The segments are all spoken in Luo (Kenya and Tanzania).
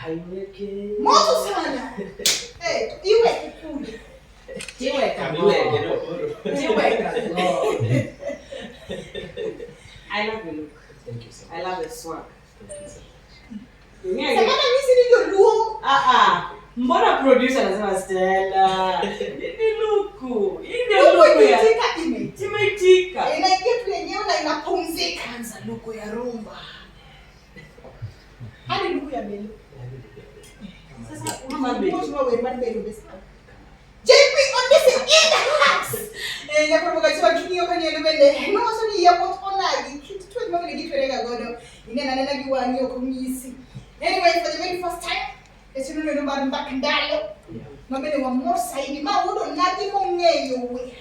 Haiweke. Moto sana. Iweke kule. Tiweka. I love you. Thank you so much. I love the swag. Thank you so much. Samana mimi ndio luo. Mbona producer anasema Stella? Ni luku. Ndio luku ya imeitika. Inaingia tu yenyewe na inapumzika. Anza luku ya rumba. Hadi luku ya melo. Sasa mama wewe mbele besi. JP Ondisi in the house. Na provokaziwa kinyo kwenye lubende. No so ni yapo onagi. Kitu tu mama ni gitwereka godo. Ina nana giwangi okumisi. Anyway, for the very first time, it's you know about Mbak Ndalo. Mama ni wa more side. Ma wodo nati mo ngeyo we.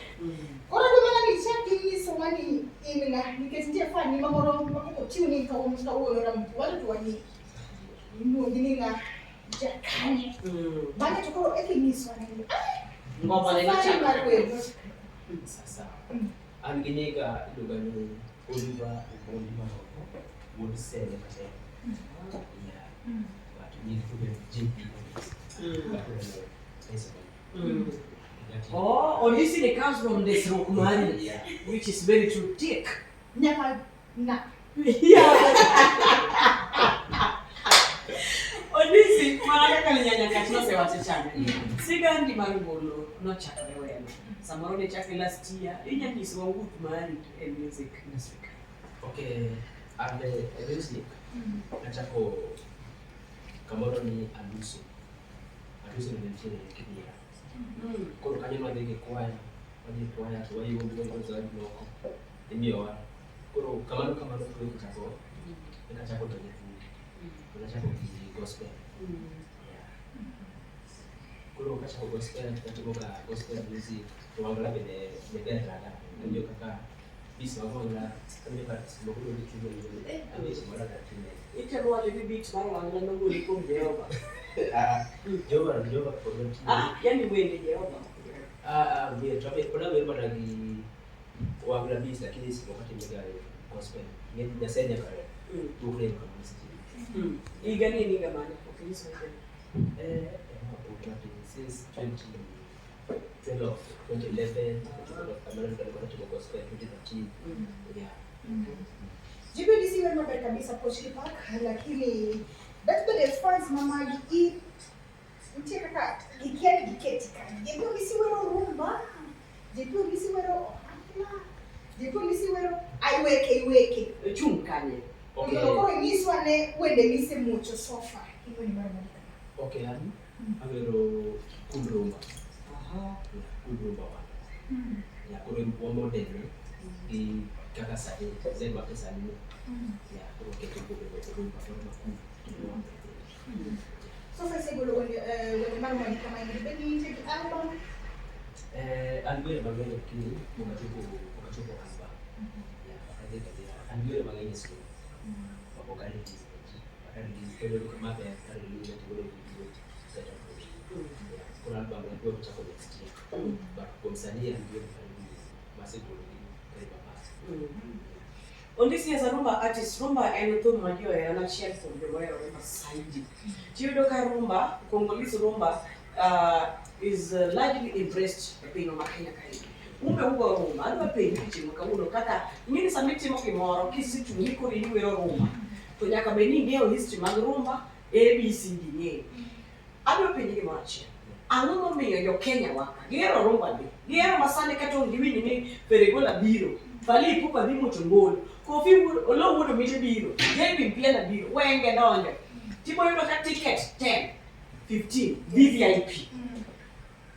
Ora do mana ni chaki ni so wani imina. Nikesitia fani mama ro mako tuni ka umsta wo ro mtu wala tu wani. Imo gininga jakani. Bana tukoro ni swani. Ngoma ni chaka. Sasa. Anginyega dogani Oliver would say that. But we need to be Ondisi comes from this Ramogi, which is very true. Thick. Never, nah. Ondisi, malaka nyanya kachino se wachechana. Siga ndi marungolo no chakale wena. Samaro ne chakale last year. Inya nisi wa good man and music industry. Okay, I'm a music. Nachako kamoro ni aluso ni nchini kidia. Kono kanyama dege kwaya tuwa hiyo mbongo za loko. Ndio. Kono kamano kwa chako. Ina chako tanya. Ina chako gospel. Kono kachako gospel, tunatoka gospel music. Tuangala bene rada. Ndio kaka bisa wangala kama participate kwa hiyo kitu hiyo. Amesema Ita wale beat mara wangala ngo liko Jehova. Jehova problem. Yani wewe Jehova. Wewe tuape kuna wewe bado wangala beat lakini si wakati mmoja gospel. Ni nasema kare. Tu kule kwa muziki. Igani ni gamani kwa Kristo. Since 2011 America kwa gospel 2013. Yeah. Jibu disi wewe mbele kabisa Pochi Park lakini that's the response mama hii mtie kaka gikiani giketika. Jibu disi wewe rumba. Jibu disi wewe Jibu disi wewe aiweke Chunkanye. Okay. Kwa ni swane wende lise mucho sofa. Hiyo ni mara moja. Okay, agero kundrumba. Kundrumba wa. Ya kore wa model di kaka sadi zema pesa ni. Ya kore ketu kundrumba kwa Sofa seguro wende mara moja kama ni take album. Alwe magenge kini mukatuko hapa. Ya akadeka dia. Alwe magenge sio. Wakali kile kama ya kale ile tibolo kuna album ya kwa chako next year. Kwa msanii ndio masiku karibu basi. Ondisi as a rumba artist, rumba anything unajua yana share from the way rumba side. Chiudoka rumba, Congolese rumba is largely embraced pino makenya kai. Umbe huwa rumba, ando pendi chimuka uno kaka ngini samiti mo kimoro kisi chumiko riwe rumba. To nyaka beni ngeo history mag rumba ABCD ngeo. Ado pendi kimachi. Ang'o momiyo jo Kenya waka gero rumba di. Gero masane kato ndiwini ni peregola biro. Fali pupa di muchongolo. Kofi olo wudo mite biro. Jebi mpiana biro. Wenge donjo. Tipo yudo ka ticket 10, 15 VIP.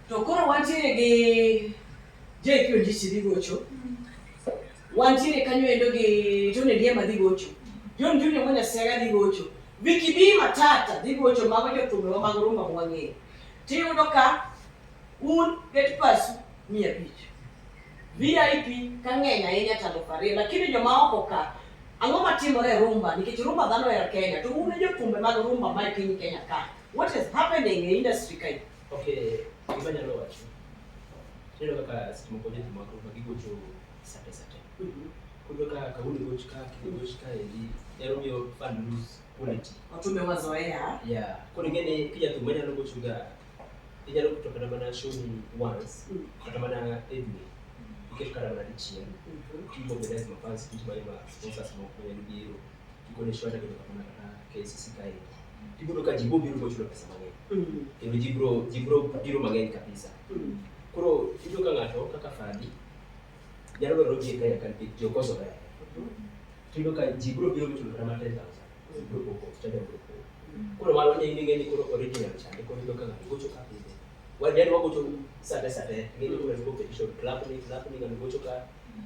To koro wantiere gi JP Ondisi dhi gocho. Wantiere kanyo endo gi Tone Diema dhi gocho. John Junior mwenye sega dhi gocho. Viki B Matata dhi gocho mago jothumbe wa mag rumba mwang'eyo. Tiyudo ka un get pass 500. VIP kang'eny ahinya talo pare lakini joma oko ka ang'o matimore rumba nikech rumba dhano e Kenya to un jothumbe mag rumba ma piny Kenya ka. What is happening in industry kai? Okay, ibanya lo wacho. Ndio kaka simu kwa jetu mwako gigocho sate. Kudoka kauli gochka kigochka ili yarobio fan lose quality. Tumewazoea. Yeah. Kuna ngine kija tumenya logo sugar. Ija logo kutoka mana show me once. Kutoka mana evening. Ikifika na dichi. Kibo bedezi mafans kitu bali ma sponsors mo kwa ndio. Kiko ni shwata kutoka mana KCC kai. Kibo doka jibo biro go chula pesa mangi. Kibo jibro biro mangi kabisa. Kuro kido kangato kaka fadi. Jaro roji kai kan jo koso kai. Kido ka jibro biro go chula mana 10,000. Jibro ko chaja ko. Kuro malo ni ngeni kuro original chande ko kido kanga go choka pide. Wadiani wako cho sate ngeni ko ko petition club ni ngani go choka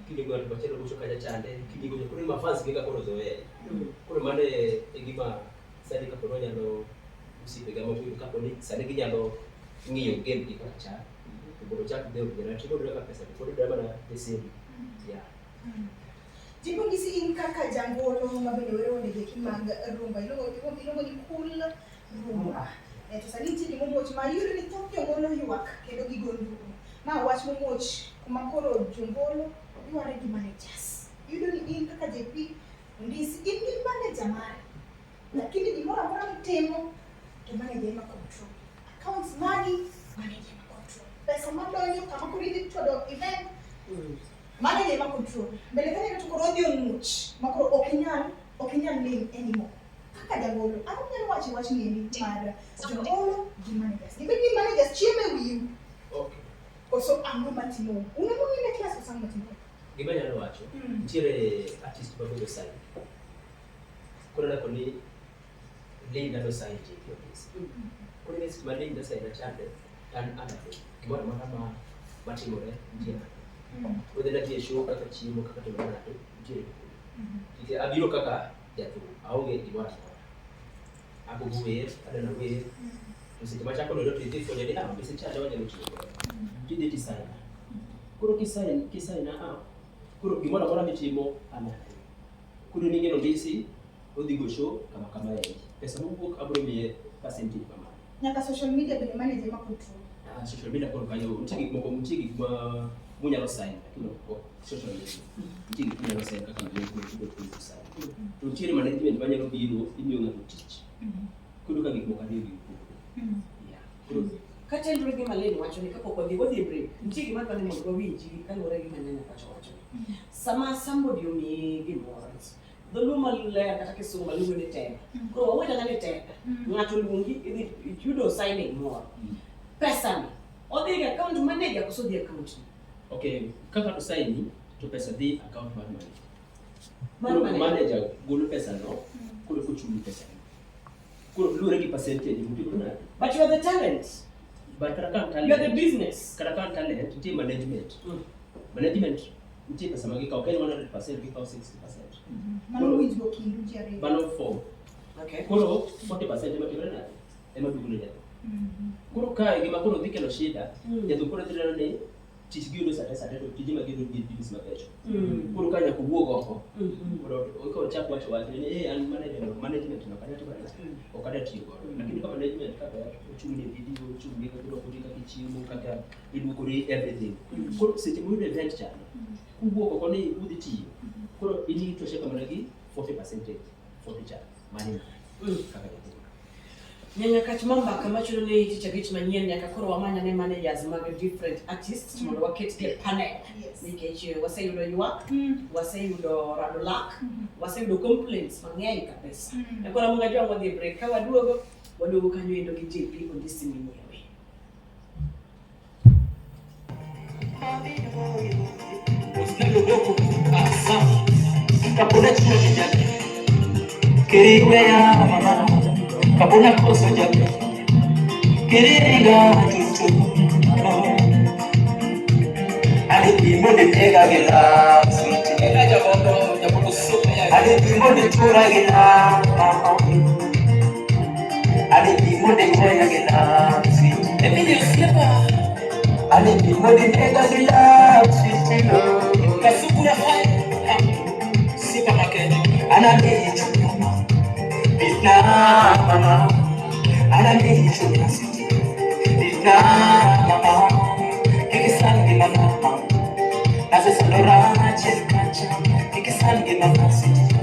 kidi go bachelo go choka chande kidi go kuri mafans kika ko zoea. Kuro mane egima sadi ka poronya no usipega mo ka poni sadi kijalo ngiyo game kikacha. Boro chat de ugera tiko doka pesa ko do na pesa. Yeah. Jipo ngisi inkaka jangolo mabende wero ndege kimanga rumba ilo ni cool rumba. Tusaliti ni momo chima yuri ni tokyo ngolo yuak kendo gigondu. Ma watch momo kumakoro jungolo you are ready managers. Yudo ni inkaka JP ndisi indi manager mari. Lakini ni mora mtemo to manage ma control. Accounts money manage ma control. Pesa madonyo kama kuridi todo event manage ma control. Mbele kanya tukorodhi much makoro okinyan name anymore. Kaka jangolo akunyan watch ni mara jangolo di managers. Di managers chieme wiu. Okay. Also ango matimo. Unamoni na class kwa sango matimo. Gimana lo wacho? Chire artist bago sai. Kuna ko ni Linda do sai je this. Kuna ni sima Linda sai na chande dan ana. Gimana mama matimo re njia. Whether that is show kaka chimo kaka to na to je. Kiti abiro kaka jatu auge diwasa. Abu buwe ada na we. Tusitema chako ndo tuti fanya ni hapo bisi chacha waje luchi. Kidi design. Kuro kisai na kuro gimana bora mitimo ana. Kuro ningeno ndisi odigo show kama yeye. Pesa mungu abro mie percentage kama. Nyaka social media bele manage ma control. Social media kwa kanyo mtigi kwa munya lo sign lakini kwa social media. Mtigi munya lo sign kaka ndio kwa sign. Tuchiri management banya lo biro imyo na teach. Kuduka ngikmoka ndio. Yeah. Kuro Kata ndro gi maleni wacho ni kapo kodhi wodhi break. Mtigi maka ni mondo winji kalore gi maneno wacho. Sama somebody omi gimoro. Dhuluma lule kata kisunga lugu ni tena. Kwa waweda ngani tena. Ngatu lungi idi judo signing more. Pesa ni. Odi ga account manager kusudi account. Okay, kaka to sign to pesa di account Manager gulu pesa no. Kule kuchumi pesa. Kule lure ki percentage mtiko na. But you are the talent. But karakan talent. You are the business. Karakan talent team management. Management team pesa magika okay 100% gika 60%. Mano wins working do jare. Bano 4. Okay. Kuro 40% matiko na. Ema dugule ya. Kuro kai gima kuro dike no shida. Ya tukuro tira ne tishigiro sasa to tijima gido business makecho. Kuro kanya kubuogo hapo. Kuro uko chapu watu watu ni management na kanya tubana. Okada tigo. Lakini kama management kaka uchumi video uchumi kuro kutika kichimu kaka idukuri everything. Kuro sitimu ile event chana. Kubuogo kwa ni uditi. Kuro ili tosheka managi 40% 40 cha mani kaka Nyanya kachimamba kamachulo ne ticha gich manyien nyaka koro wamanya ne managers mag different artists mondo waket ke panel. Nikech waseyudo ywak, waseyudo radolak, waseyudo complaints mang'eny kabisa. Ekora munga jwa wadhi break ka waduogo kanyo endo gi JP Ondisi mwenyewe. Stella doko asa. Kapuna chuo kijana. Kiriwe ya mama. Kapuna koso jabe. Kiriringa tutu. Ali bimbo de pega gela. Ela jabondo supe ya. Ali bimbo de tura gela. Ali bimbo de pega gela. Emilio Stella. Ali bimbo de pega gela. Kasukura hai. Supermarket. Anani chuma. Bitna mama. Anani chuma city. Bitna mama. Kikisangi mama. Nase salora chikacha. Kikisangi mama city.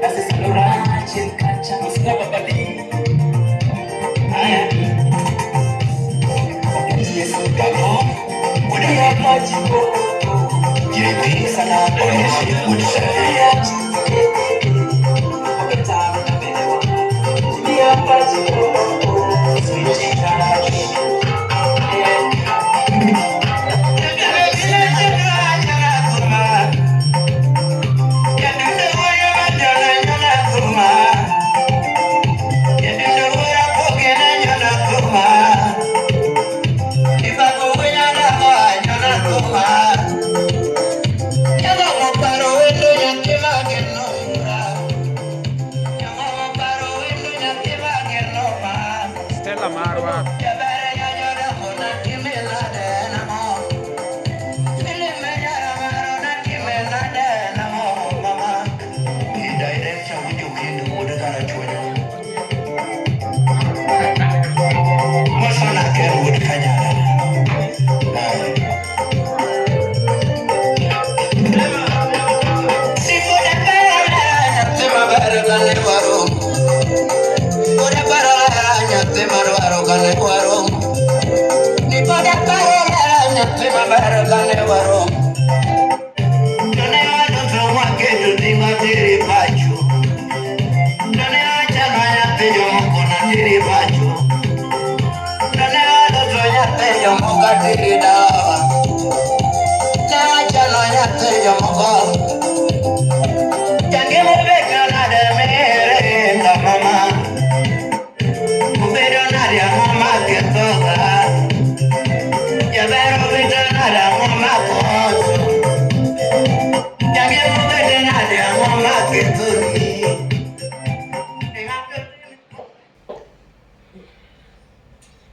Nase salora chikacha. Babo, would I have much more? JP, Sana, Ondisi, would say, okay, time and a bit. We are much more. Sweet charge. Stella Marwa.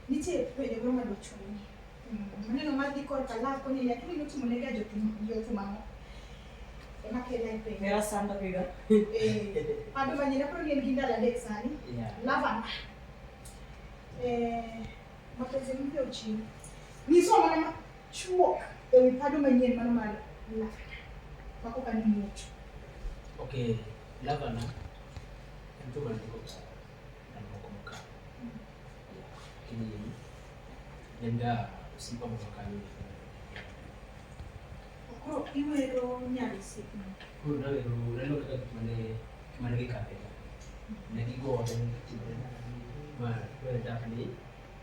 Nitie penjo moro madwa chuni. Maneno madhi korka lako ni lakini notimonega jotumango. Ema kela e penjo. Mera sanda biga. Ado manyina pro ni en gi ndalo adek sani. Lava. Mapenzi mpya uchini. Niso mana chuok ewi pado manyien mano mar lava. Mako kani mucho. Okay, lava na mtu bandiko na mkomoka. Kini nenda usipa mwakani. Koro iwero nyali siku. Kuro na lelo kaka kimane kikapeka. Na kigo wa ma kwenda ni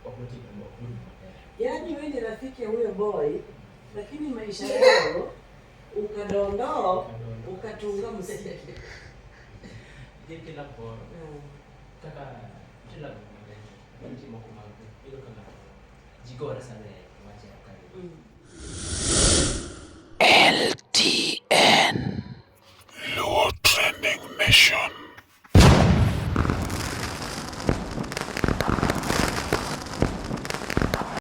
wakati kwa kuni. Yaani wewe ni rafiki ya huyo boy, lakini maisha yao ukadondoa ukatunga mseke. Jeke la por. Kaka tila mwanzo. Mko mako. Hilo kama jigora sana wacha kali. LTN. Low trending mission.